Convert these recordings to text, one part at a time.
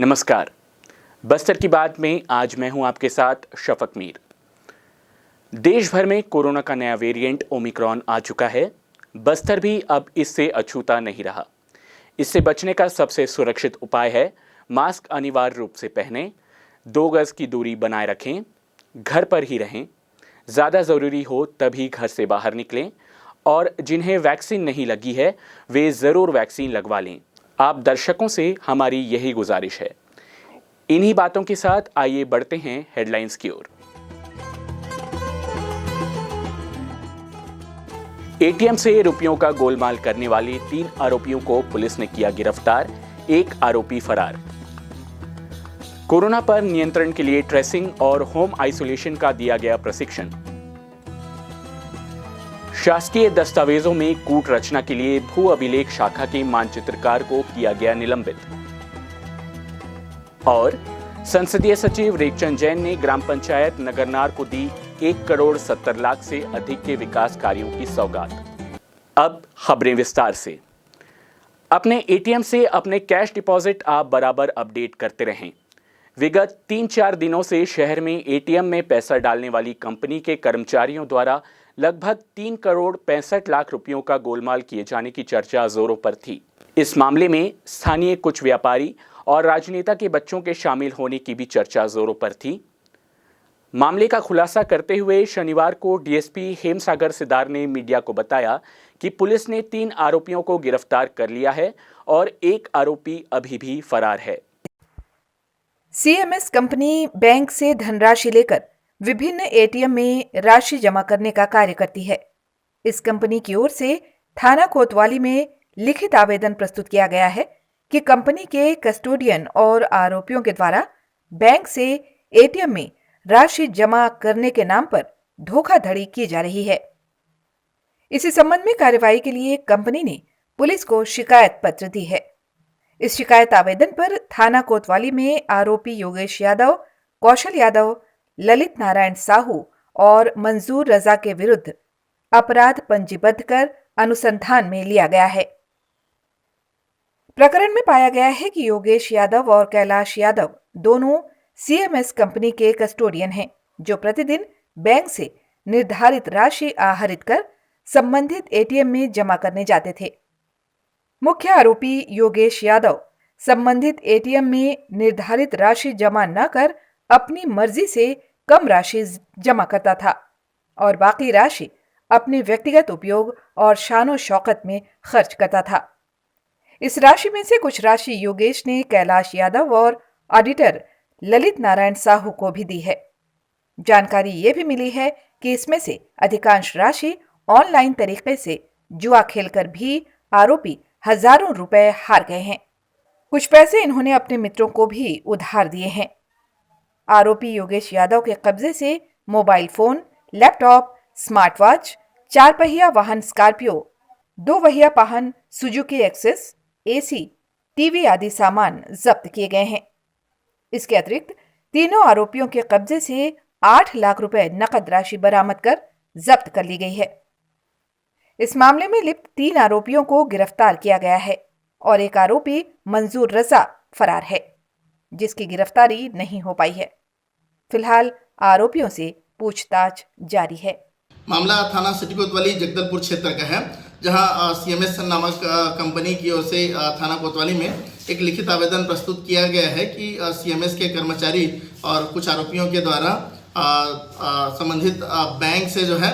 नमस्कार। बस्तर की बात में आज मैं हूं आपके साथ शफक मीर। देश भर में कोरोना का नया वेरिएंट ओमिक्रॉन आ चुका है। बस्तर भी अब इससे अछूता नहीं रहा। इससे बचने का सबसे सुरक्षित उपाय है मास्क अनिवार्य रूप से पहनें, 2 गज की दूरी बनाए रखें, घर पर ही रहें, ज़्यादा ज़रूरी हो तभी घर से बाहर निकलें और जिन्हें वैक्सीन नहीं लगी है वे ज़रूर वैक्सीन लगवा लें। आप दर्शकों से हमारी यही गुजारिश है। इन्हीं बातों के साथ आइए बढ़ते हैं हेडलाइंस की ओर। एटीएम से रुपयों का गोलमाल करने वाले 3 आरोपियों को पुलिस ने किया गिरफ्तार, 1 आरोपी फरार। कोरोना पर नियंत्रण के लिए ट्रेसिंग और होम आइसोलेशन का दिया गया प्रशिक्षण। शासकीय दस्तावेजों में कूट रचना के लिए भू अभिलेख शाखा के मानचित्रकार को किया गया निलंबित। और संसदीय सचिव रेखचंद जैन ने ग्राम पंचायत नगरनार को दी 1 करोड़ 70 लाख से अधिक के विकास कार्यों की सौगात। अब खबरें विस्तार से। अपने एटीएम से अपने कैश डिपॉजिट आप बराबर अपडेट करते रहें। विगत 3-4 दिनों से शहर में एटीएम में पैसा डालने वाली कंपनी के कर्मचारियों द्वारा लगभग 3 करोड़ 65 लाख रुपयों का गोलमाल किए जाने की चर्चा जोरों पर थी। इस मामले में स्थानीय कुछ व्यापारी और राजनेता के बच्चों के शामिल होने की भी चर्चा जोरों पर थी। मामले का खुलासा करते हुए शनिवार को डीएसपी हेमसागर सिदार ने मीडिया को बताया कि पुलिस ने 3 आरोपियों को गिरफ्तार कर लिया है और 1 आरोपी अभी भी फरार है। सीएमएस कंपनी बैंक से धनराशि लेकर विभिन्न एटीएम में राशि जमा करने का कार्य करती है। इस कंपनी की ओर से थाना कोतवाली में लिखित आवेदन प्रस्तुत किया गया है कि कंपनी के कस्टोडियन और आरोपियों के द्वारा बैंक से एटीएम में राशि जमा करने के नाम पर धोखाधड़ी की जा रही है। इसी संबंध में कार्रवाई के लिए कंपनी ने पुलिस को शिकायत पत्र दी है। इस शिकायत आवेदन पर थाना कोतवाली में आरोपी योगेश यादव, कौशल यादव, ललित नारायण साहू और मंजूर रजा के विरुद्ध अपराध पंजीबद्ध कर अनुसंधान में लिया गया है। प्रकरण में पाया गया है कि योगेश यादव और कैलाश यादव दोनों सीएमएस कंपनी के कस्टोडियन हैं, जो प्रतिदिन बैंक से निर्धारित राशि आहरित कर संबंधित एटीएम में जमा करने जाते थे। मुख्य आरोपी योगेश यादव संबंधित एटीएम में निर्धारित राशि जमा न कर अपनी मर्जी से कम राशि जमा करता था और बाकी राशि अपने व्यक्तिगत उपयोग और शानो शौकत में खर्च करता था। इस राशि में से कुछ राशि योगेश ने कैलाश यादव और ऑडिटर ललित नारायण साहू को भी दी है। जानकारी ये भी मिली है कि इसमें से अधिकांश राशि ऑनलाइन तरीके से जुआ खेलकर भी आरोपी हजारों रुपए हार गए हैं। कुछ पैसे इन्होंने अपने मित्रों को भी उधार दिए हैं। आरोपी योगेश यादव के कब्जे से mobile phone, laptop, smart watch, 4 पहिया वाहन स्कॉर्पियो, 2 पहिया वाहन सुजुकी एक्सेस, एसी, टीवी आदि सामान जब्त किए गए हैं। इसके अतिरिक्त तीनों आरोपियों के कब्जे से 8 लाख रुपए नकद राशि बरामद कर जब्त कर ली गई है। इस मामले में लिप्त 3 आरोपियों को गिरफ्तार किया गया है और 1 आरोपी मंजूर रजा फरार है, जिसकी गिरफ्तारी नहीं हो पाई है। फिलहाल आरोपियों से पूछताछ जारी है। मामला थाना सिटी कोतवाली जगदलपुर क्षेत्र का है, जहां सीएमएस नामक कंपनी की ओर से थाना कोतवाली में एक लिखित आवेदन प्रस्तुत किया गया है कि सीएमएस के कर्मचारी और कुछ आरोपियों के द्वारा संबंधित बैंक से जो है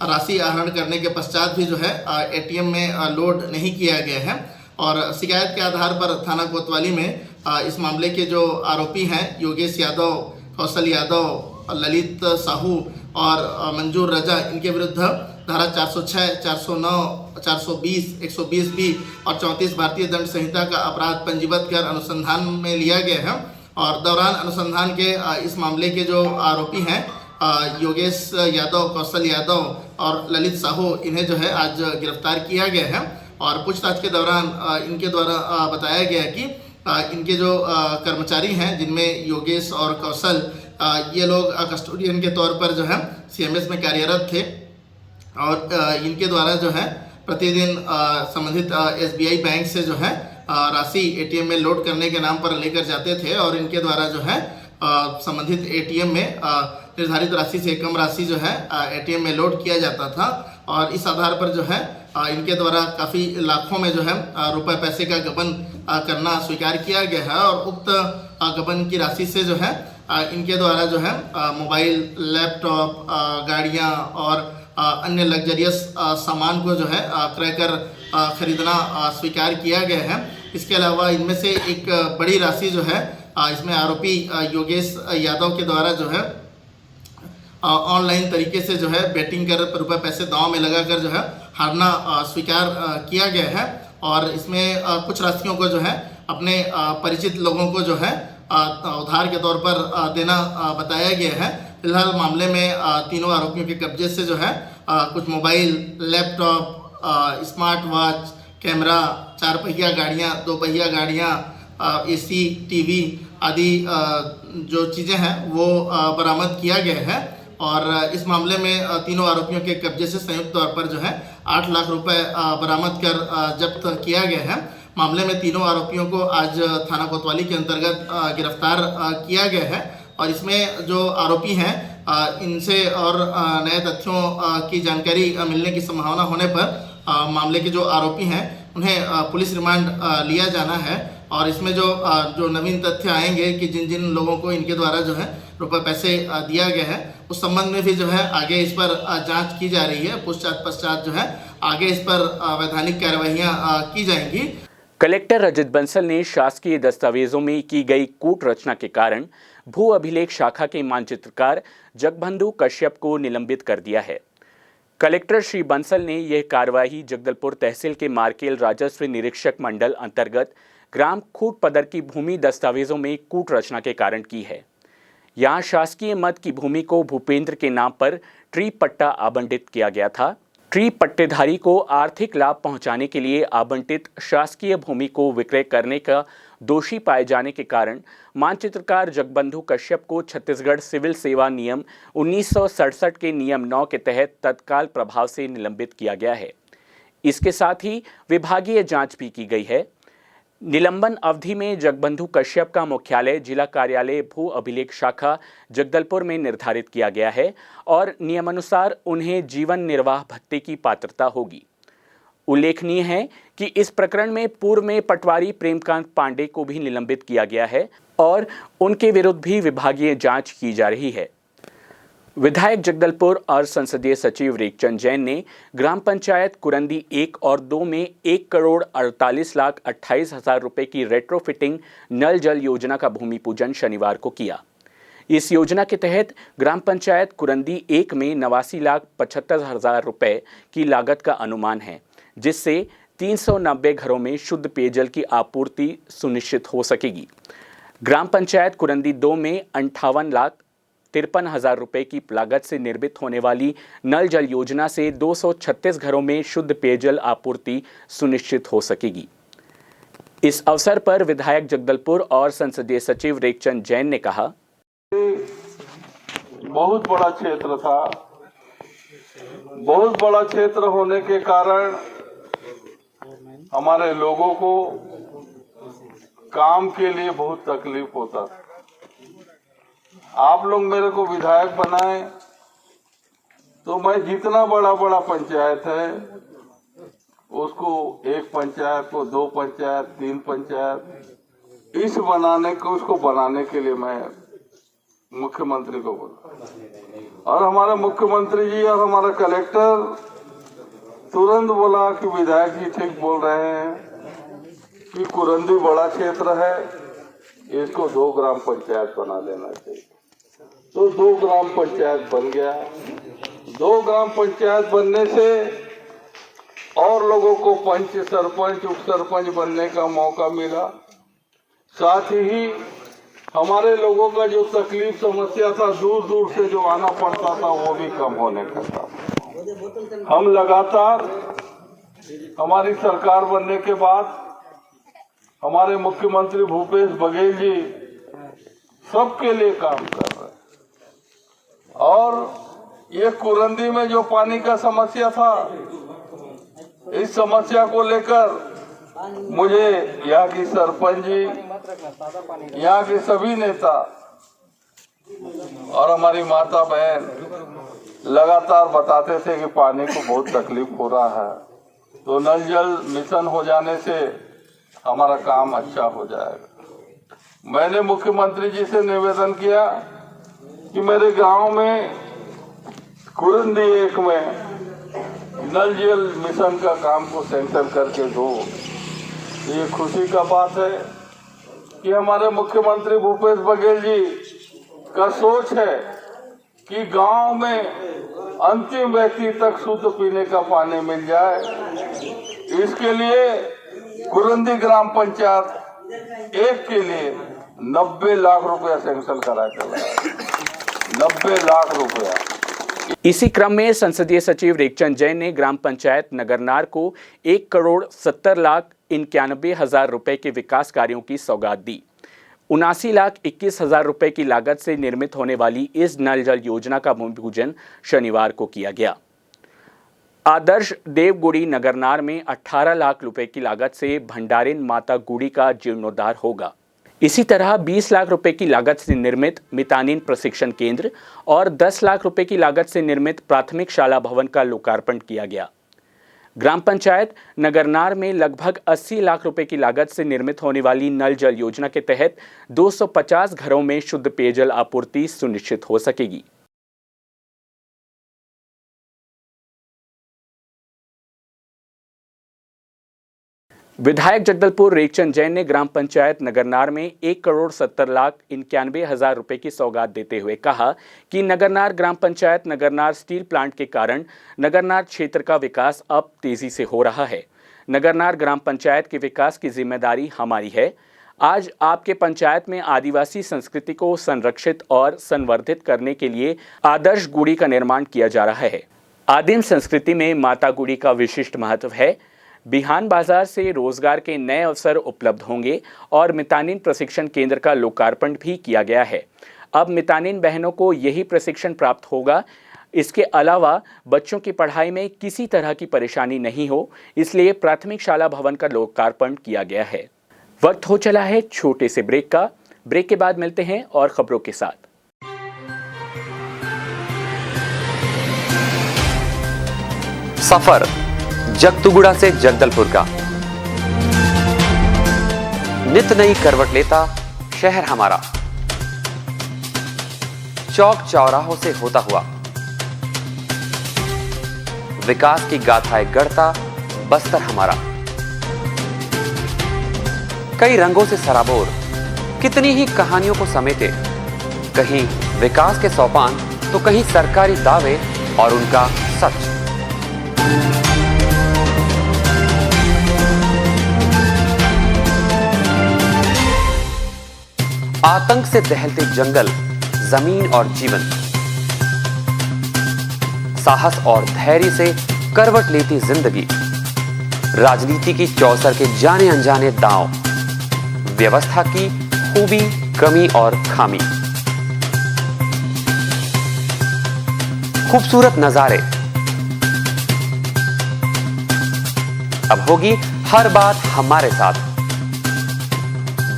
राशि आहरण करने के पश्चात भी जो है एटीएम में लोड नहीं किया गया है। और शिकायत के आधार पर थाना कोतवाली में इस मामले के जो आरोपी हैं योगेश यादव, कौशल यादव, ललित साहू और मंजूर रजा, इनके विरुद्ध धारा 406, 409, 420, 120 बी और 34 भारतीय दंड संहिता का अपराध पंजीबद्ध कर अनुसंधान में लिया गया है। और दौरान अनुसंधान के इस मामले के जो आरोपी हैं योगेश यादव, कौशल यादव और ललित साहू, इन्हें जो है आज गिरफ्तार किया गया है। और पूछताछ के दौरान इनके द्वारा बताया गया कि इनके जो कर्मचारी हैं, जिनमें योगेश और कौशल, ये लोग कस्टोडियन के तौर पर जो है सीएमएस में कार्यरत थे और इनके द्वारा जो है प्रतिदिन संबंधित एसबीआई बैंक से जो है राशि एटीएम में लोड करने के नाम पर लेकर जाते थे और इनके द्वारा जो है संबंधित एटीएम में निर्धारित राशि से कम राशि जो है एटीएम में लोड किया जाता था और इस आधार पर जो है इनके द्वारा काफ़ी लाखों में जो है रुपए पैसे का गबन करना स्वीकार किया गया है और उक्त गबन की राशि से जो है इनके द्वारा जो है मोबाइल, लैपटॉप, गाड़ियाँ और अन्य लग्जरियस सामान को जो है क्रय कर खरीदना स्वीकार किया गया है। इसके अलावा इनमें से एक बड़ी राशि जो है इसमें आरोपी योगेश यादव के द्वारा जो है ऑनलाइन तरीके से जो है बेटिंग कर रुपए पैसे दांव में लगाकर जो है हारना स्वीकार किया गया है और इसमें कुछ राशियों को जो है अपने परिचित लोगों को जो है उधार के तौर पर देना बताया गया है। फिलहाल मामले में तीनों आरोपियों के कब्जे से जो है कुछ mobile, laptop, smart watch, camera, 4 पहिया गाड़ियाँ, 2 पहिया गाड़ियाँ, एसी, टीवी आदि जो चीज़ें हैं वो बरामद किया गया है और इस मामले में तीनों आरोपियों के कब्जे से संयुक्त तौर पर जो है 8 लाख रुपए बरामद कर जब्त किया गया है। मामले में तीनों आरोपियों को आज थाना कोतवाली के अंतर्गत गिरफ्तार किया गया है और इसमें जो आरोपी हैं इनसे और नए तथ्यों की जानकारी मिलने की संभावना होने पर मामले के जो आरोपी हैं उन्हें पुलिस रिमांड लिया जाना है और इसमें जो नवीन तथ्य आएंगे कि जिन जिन लोगों को इनके द्वारा जो है रुपए पैसे दिया गया है उस संबंध में भी जो है आगे इस पर जांच की जा रही है। पश्चात जो है आगे इस पर वैधानिक कार्रवाइयाँ की जाएंगी। कलेक्टर रजत बंसल ने शासकीय दस्तावेजों में की गई कूट रचना के कारण भू अभिलेख शाखा के मानचित्रकार जगबंधु कश्यप को निलंबित कर दिया है। कलेक्टर श्री बंसल ने यह कार्रवाई जगदलपुर तहसील के मार्केल राजस्व निरीक्षक मंडल अंतर्गत ग्राम खूटपदर की भूमि दस्तावेजों में कूट रचना के कारण की है। यहाँ शासकीय मद की भूमि को भूपेंद्र के नाम पर ट्री पट्टा आवंटित किया गया था। ट्री पट्टेधारी को आर्थिक लाभ पहुंचाने के लिए आवंटित शासकीय भूमि को विक्रय करने का दोषी पाए जाने के कारण मानचित्रकार जगबंधु कश्यप को छत्तीसगढ़ सिविल सेवा नियम 1967 के नियम 9 के तहत तत्काल प्रभाव से निलंबित किया गया है। इसके साथ ही विभागीय जांच भी की गई है। निलंबन अवधि में जगबंधु कश्यप का मुख्यालय जिला कार्यालय भू अभिलेख शाखा जगदलपुर में निर्धारित किया गया है और नियमानुसार उन्हें जीवन निर्वाह भत्ते की पात्रता होगी। उल्लेखनीय है कि इस प्रकरण में पूर्व में पटवारी प्रेमकांत पांडे को भी निलंबित किया गया है और उनके विरुद्ध भी विभागीय जांच की जा रही है। विधायक जगदलपुर और संसदीय सचिव रेखचंद जैन ने ग्राम पंचायत कुरंदी 1 और 2 में 1,48,28,000 रुपए की रेट्रोफिटिंग नल जल योजना का भूमि पूजन शनिवार को किया। इस योजना के तहत ग्राम पंचायत कुरंदी 1 में 89,75,000 रुपए की लागत का अनुमान है, जिससे 390 घरों में शुद्ध पेयजल की आपूर्ति सुनिश्चित हो सकेगी। ग्राम पंचायत कुरंदी 2 में 58,53,000 रुपए की लागत से निर्मित होने वाली नल जल योजना से 236 घरों में शुद्ध पेयजल आपूर्ति सुनिश्चित हो सकेगी। इस अवसर पर विधायक जगदलपुर और संसदीय सचिव रेखचंद जैन ने कहा, बहुत बड़ा क्षेत्र था। बहुत बड़ा क्षेत्र होने के कारण हमारे लोगों को काम के लिए बहुत तकलीफ होता था। आप लोग मेरे को विधायक बनाए तो मैं जितना बड़ा बड़ा पंचायत है उसको 1 पंचायत को 2 पंचायत 3 पंचायत उसको बनाने के लिए मैं मुख्यमंत्री को बोला और हमारे मुख्यमंत्री जी और हमारा कलेक्टर तुरंत बोला कि विधायक जी ठीक बोल रहे हैं कि कुरंदी बड़ा क्षेत्र है, इसको 2 ग्राम पंचायत बना देना चाहिए। तो 2 ग्राम पंचायत बन गया। 2 ग्राम पंचायत बनने से और लोगों को पंच, सरपंच, उप सरपंच बनने का मौका मिला। साथ ही हमारे लोगों का जो तकलीफ समस्या था, दूर दूर से जो आना पड़ता था, वो भी कम होने का था। हम लगातार हमारी सरकार बनने के बाद हमारे मुख्यमंत्री भूपेश बघेल जी सबके लिए काम कर रहे हैं और ये कुरंदी में जो पानी का समस्या था, इस समस्या को लेकर मुझे यहाँ की सरपंच जी, यहाँ के सभी नेता और हमारी माता बहन लगातार बताते थे कि पानी को बहुत तकलीफ हो रहा है, तो नल जल मिशन हो जाने से हमारा काम अच्छा हो जाएगा। मैंने मुख्यमंत्री जी से निवेदन किया कि मेरे गांव में कुरंदी 1 में नल जल मिशन का काम को सेंटर करके दो। ये खुशी का बात है कि हमारे मुख्यमंत्री भूपेश बघेल जी का सोच है कि गांव में अंतिम व्यक्ति तक शुद्ध पीने का पानी मिल जाए। इसके लिए कुरंदी ग्राम पंचायत 1 के लिए 90 लाख रुपया सैंक्शन करा चला है। 90 लाख रुपया। इसी क्रम में संसदीय सचिव रेखचंद जैन ने ग्राम पंचायत नगरनार को 1,70,91,000 रुपए के विकास कार्यों की सौगात दी। 79,21,000 रुपए की लागत से निर्मित होने वाली इस नल जल योजना का भूमि पूजन शनिवार को किया गया। आदर्श देवगुड़ी नगरनार में 18 लाख रुपए की लागत से भंडारिन माता गुड़ी का जीर्णोद्धार होगा। इसी तरह 20 लाख रुपए की लागत से निर्मित मितानिन प्रशिक्षण केंद्र और 10 लाख रुपए की लागत से निर्मित प्राथमिक शाला भवन का लोकार्पण किया गया। ग्राम पंचायत नगरनार में लगभग 80 लाख रुपए की लागत से निर्मित होने वाली नल जल योजना के तहत 250 घरों में शुद्ध पेयजल आपूर्ति सुनिश्चित हो सकेगी। विधायक जगदलपुर रेखचंद जैन ने ग्राम पंचायत नगरनार में 1,70,91,000 रुपए की सौगात देते हुए कहा कि नगरनार ग्राम पंचायत नगरनार स्टील प्लांट के कारण नगरनार क्षेत्र का विकास अब तेजी से हो रहा है। नगरनार ग्राम पंचायत के विकास की जिम्मेदारी हमारी है। आज आपके पंचायत में आदिवासी संस्कृति को संरक्षित और संवर्धित करने के लिए आदर्श गुड़ी का निर्माण किया जा रहा है। आदिम संस्कृति में माता गुड़ी का विशिष्ट महत्व है। बिहान बाजार से रोजगार के नए अवसर उपलब्ध होंगे और मितानिन प्रशिक्षण केंद्र का लोकार्पण भी किया गया है। अब मितानिन बहनों को यही प्रशिक्षण प्राप्त होगा। इसके अलावा बच्चों की पढ़ाई में किसी तरह की परेशानी नहीं हो, इसलिए प्राथमिक शाला भवन का लोकार्पण किया गया है। वक्त हो चला है छोटे से ब्रेक का। ब्रेक के बाद मिलते हैं और खबरों के साथ। सफर जगतुगुड़ा से जगदलपुर का नित नई करवट लेता शहर हमारा, चौक चौराहों से होता हुआ विकास की गाथाएं गढ़ता बस्तर हमारा। कई रंगों से सराबोर कितनी ही कहानियों को समेटे, कहीं विकास के सोपान तो कहीं सरकारी दावे और उनका सच। आतंक से दहलते जंगल, जमीन और जीवन, साहस और धैर्य से करवट लेती जिंदगी, राजनीति की चौसर के जाने अनजाने दांव, व्यवस्था की खूबी, कमी और खामी, खूबसूरत नजारे। अब होगी हर बात हमारे साथ,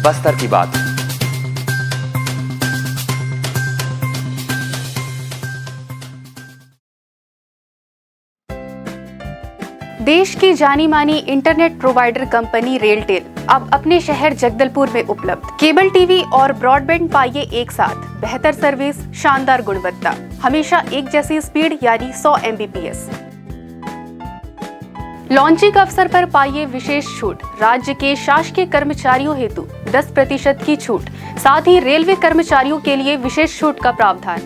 बस्तर की बात। देश की जानी मानी इंटरनेट प्रोवाइडर कंपनी रेलटेल अब अपने शहर जगदलपुर में उपलब्ध। केबल टीवी और ब्रॉडबैंड पाइए एक साथ, बेहतर सर्विस, शानदार गुणवत्ता, हमेशा एक जैसी स्पीड यानी 100 Mbps। लॉन्चिंग अवसर पर पाइए विशेष छूट, राज्य के शासकीय कर्मचारियों हेतु 10% की छूट, साथ ही रेलवे कर्मचारियों के लिए विशेष छूट का प्रावधान।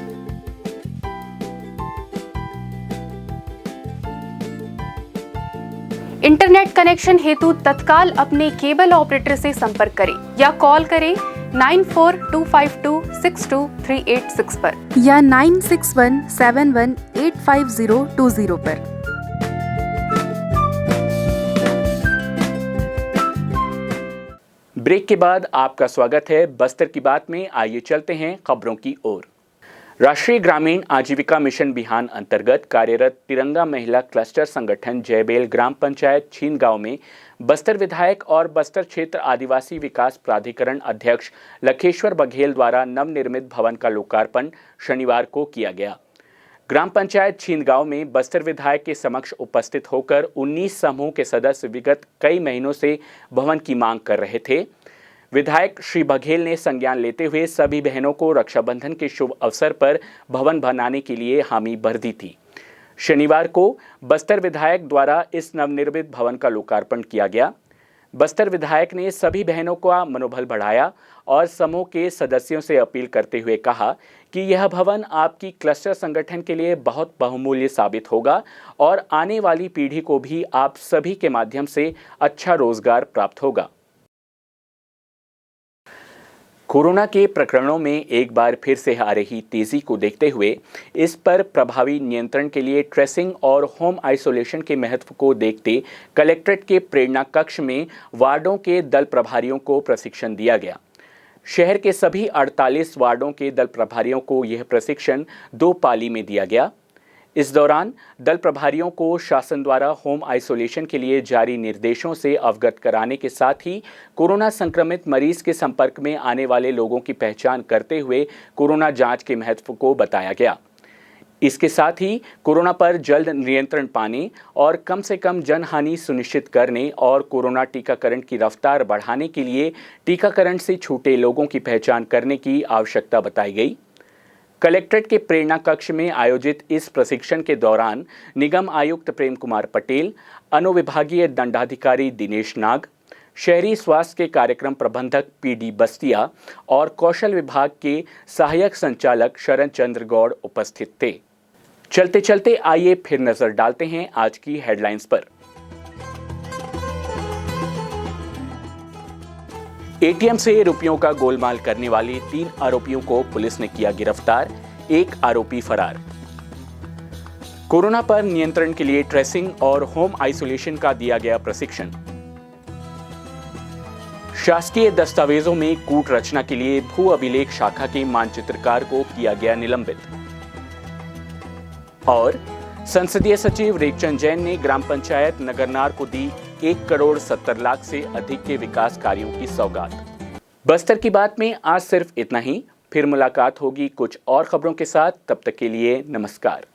इंटरनेट कनेक्शन हेतु तत्काल अपने केबल ऑपरेटर से संपर्क करें या कॉल करें 9425262386 पर या 9617185020 पर। ब्रेक के बाद आपका स्वागत है बस्तर की बात में। आइए चलते हैं खबरों की ओर। राष्ट्रीय ग्रामीण आजीविका मिशन बिहान अंतर्गत कार्यरत तिरंगा महिला क्लस्टर संगठन जयबेल ग्राम पंचायत छीनगांव में बस्तर विधायक और बस्तर क्षेत्र आदिवासी विकास प्राधिकरण अध्यक्ष लखेश्वर बघेल द्वारा नवनिर्मित भवन का लोकार्पण शनिवार को किया गया। ग्राम पंचायत छीनगांव में बस्तर विधायक के समक्ष उपस्थित होकर 19 समूह के सदस्य विगत कई महीनों से भवन की मांग कर रहे थे। विधायक श्री बघेल ने संज्ञान लेते हुए सभी बहनों को रक्षाबंधन के शुभ अवसर पर भवन बनाने के लिए हामी भर दी थी। शनिवार को बस्तर विधायक द्वारा इस नवनिर्मित भवन का लोकार्पण किया गया। बस्तर विधायक ने सभी बहनों का मनोबल बढ़ाया और समूह के सदस्यों से अपील करते हुए कहा कि यह भवन आपकी क्लस्टर संगठन के लिए बहुत बहुमूल्य साबित होगा और आने वाली पीढ़ी को भी आप सभी के माध्यम से अच्छा रोजगार प्राप्त होगा। कोरोना के प्रकरणों में एक बार फिर से आ रही तेजी को देखते हुए इस पर प्रभावी नियंत्रण के लिए ट्रेसिंग और होम आइसोलेशन के महत्व को देखते कलेक्ट्रेट के प्रेरणा कक्ष में वार्डों के दल प्रभारियों को प्रशिक्षण दिया गया। शहर के सभी 48 वार्डों के दल प्रभारियों को यह प्रशिक्षण 2 पाली में दिया गया। इस दौरान दल प्रभारियों को शासन द्वारा होम आइसोलेशन के लिए जारी निर्देशों से अवगत कराने के साथ ही कोरोना संक्रमित मरीज के संपर्क में आने वाले लोगों की पहचान करते हुए कोरोना जांच के महत्व को बताया गया। इसके साथ ही कोरोना पर जल्द नियंत्रण पाने और कम से कम जनहानि सुनिश्चित करने और कोरोना टीकाकरण की रफ्तार बढ़ाने के लिए टीकाकरण से छूटे लोगों की पहचान करने की आवश्यकता बताई गई। कलेक्ट्रेट के प्रेरणा कक्ष में आयोजित इस प्रशिक्षण के दौरान निगम आयुक्त प्रेम कुमार पटेल, अनुविभागीय दंडाधिकारी दिनेश नाग, शहरी स्वास्थ्य के कार्यक्रम प्रबंधक पीडी बस्तिया और कौशल विभाग के सहायक संचालक शरण चंद्र गौड़ उपस्थित थे। चलते चलते आइए फिर नजर डालते हैं आज की हेडलाइंस पर। एटीएम से रुपयों का गोलमाल करने वाले 3 आरोपियों को पुलिस ने किया गिरफ्तार, 1 आरोपी फरार। कोरोना पर नियंत्रण के लिए ट्रेसिंग और होम आइसोलेशन का दिया गया प्रशिक्षण। शासकीय दस्तावेजों में कूट रचना के लिए भू अभिलेख शाखा के मानचित्रकार को किया गया निलंबित। और संसदीय सचिव रेखचंद जैन ने ग्राम पंचायत नगरनार को दी 1,70,00,000 से अधिक के विकास कार्यों की सौगात। बस्तर की बात में आज सिर्फ इतना ही। फिर मुलाकात होगी कुछ और खबरों के साथ। तब तक के लिए नमस्कार।